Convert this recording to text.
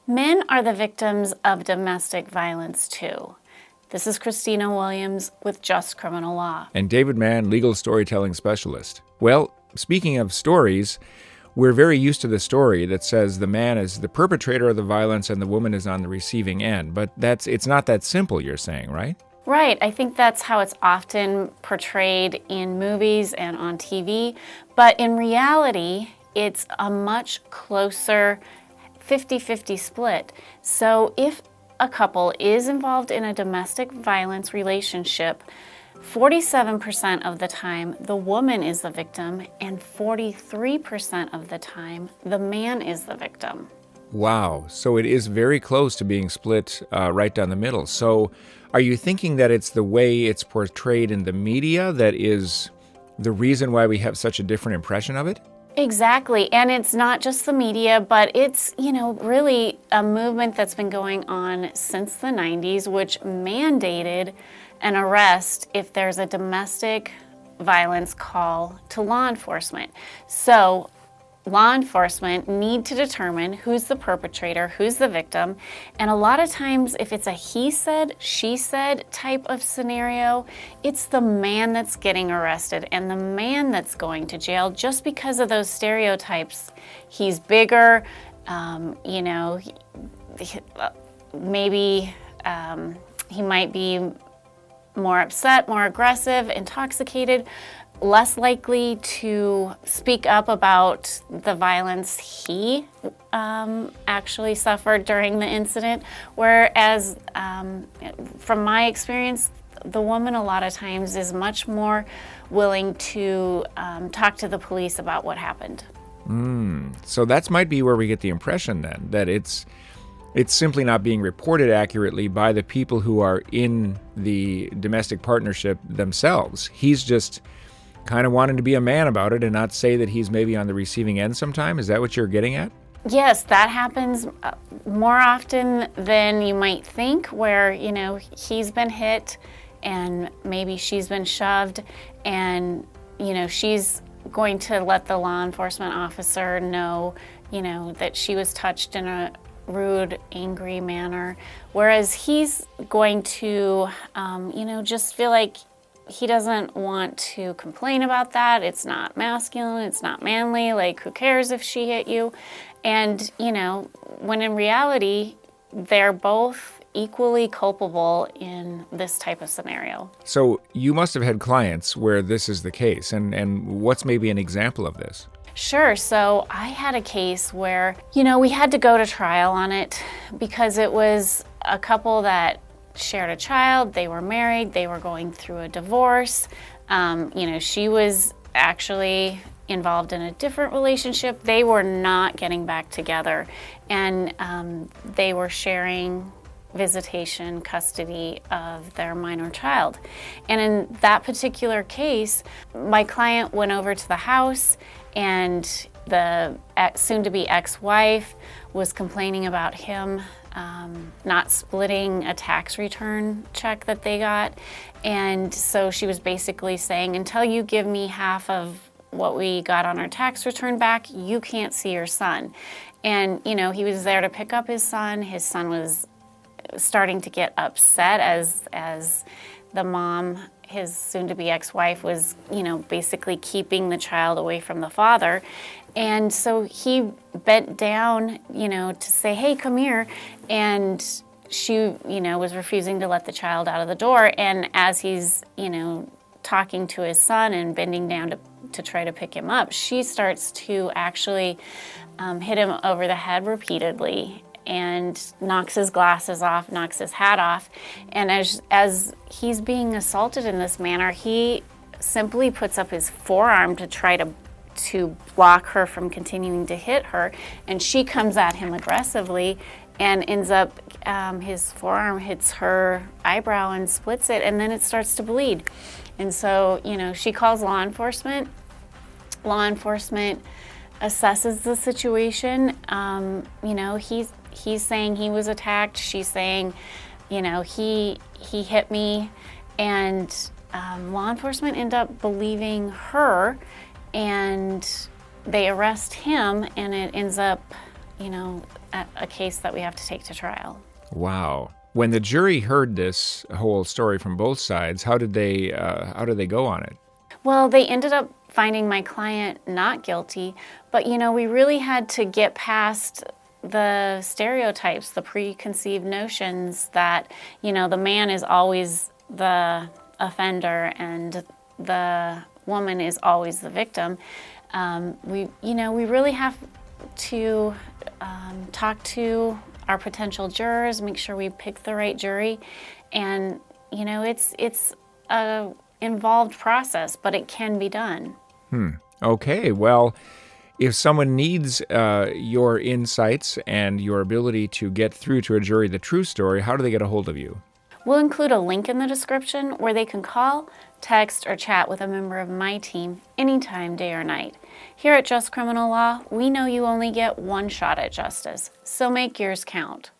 Men are the victims of domestic violence too. This is Christina Williams with Just Criminal Law. And David Mann, legal storytelling specialist. Well, speaking of stories, we're very used to the story that says the man is the perpetrator of the violence and the woman is on the receiving end. But it's not that simple, you're saying, right? Right. I think that's how it's often portrayed in movies and on TV. But in reality, it's a much closer 50-50 split. So if a couple is involved in a domestic violence relationship, 47% of the time the woman is the victim and 43% of the time the man is the victim. Wow. So it is very close to being split right down the middle. So are you thinking that it's the way it's portrayed in the media that is the reason why we have such a different impression of it? Exactly. And it's not just the media, but it's, really a movement that's been going on since the 90s, which mandated an arrest if there's a domestic violence call to law enforcement. So law enforcement need to determine who's the perpetrator, who's the victim, and a lot of times if it's a he said, she said type of scenario, it's the man that's getting arrested and the man that's going to jail just because of those stereotypes. He's bigger, maybe he might be more upset, more aggressive, intoxicated, less likely to speak up about the violence he actually suffered during the incident. Whereas, from my experience, the woman a lot of times is much more willing to talk to the police about what happened. So that might be where we get the impression then, that it's simply not being reported accurately by the people who are in the domestic partnership themselves. He's just kind of wanting to be a man about it and not say that he's maybe on the receiving end sometime? Is that what you're getting at? Yes, that happens more often than you might think, where, he's been hit and maybe she's been shoved and, she's going to let the law enforcement officer know, that she was touched in a rude, angry manner, whereas he's going to, just feel like he doesn't want to complain about that. It's not masculine, it's not manly, like who cares if she hit you? And, when in reality, they're both equally culpable in this type of scenario. So you must have had clients where this is the case, and what's maybe an example of this? Sure. So I had a case where, we had to go to trial on it because it was a couple that shared a child, they were married, they were going through a divorce. She was actually involved in a different relationship. They were not getting back together, and they were sharing visitation, custody of their minor child. And in that particular case, my client went over to the house, and the soon-to-be ex-wife was complaining about him not splitting a tax return check that they got. And so she was basically saying, until you give me half of what we got on our tax return back, you can't see your son. And, he was there to pick up his son. His son was starting to get upset as the mom, his soon-to-be ex-wife, was, basically keeping the child away from the father. And so he bent down, to say, hey, come here. And she, was refusing to let the child out of the door. And as he's, talking to his son and bending down to try to pick him up, she starts to actually hit him over the head repeatedly and knocks his glasses off, knocks his hat off. And as he's being assaulted in this manner, he simply puts up his forearm to try to block her from continuing to hit her, and she comes at him aggressively and ends up, his forearm hits her eyebrow and splits it, and then it starts to bleed. And so, she calls law enforcement. Law enforcement assesses the situation. He's saying he was attacked. She's saying, he hit me, and law enforcement end up believing her, and they arrest him, and it ends up, a case that we have to take to trial. Wow. When the jury heard this whole story from both sides, how did they go on it? Well, they ended up finding my client not guilty, but we really had to get past the stereotypes, the preconceived notions that, the man is always the offender and the woman is always the victim. We really have to talk to our potential jurors, make sure we pick the right jury, and it's a involved process, but it can be done. Okay, well, if someone needs your insights and your ability to get through to a jury the true story, how do they get a hold of you? We'll include a link in the description where they can call, text, or chat with a member of my team anytime, day or night. Here at Just Criminal Law, we know you only get one shot at justice, so make yours count.